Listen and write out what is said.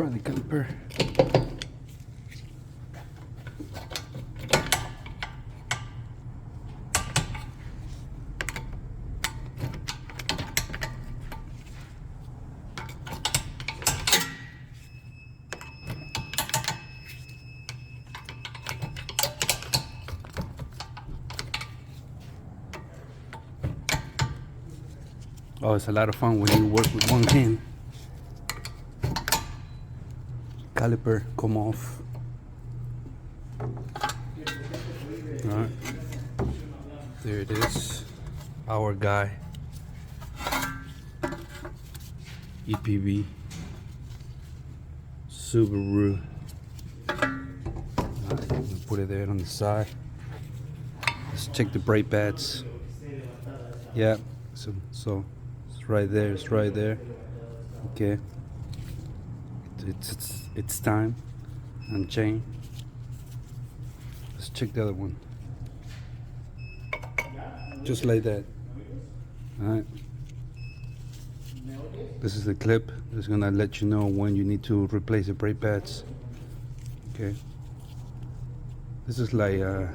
The caliper. Oh, it's a lot of fun when you work with one hand. Caliper come off. Alright, there it is, our guy, EPV, Subaru. Alright, we'll put it there on the side. Let's check the brake pads. Yeah, so it's right there, it's right there. Okay, it's time. Unchain. Let's check the other one. Just like that. Alright. This is the clip. It's gonna let you know when you need to replace the brake pads. Okay. This is like a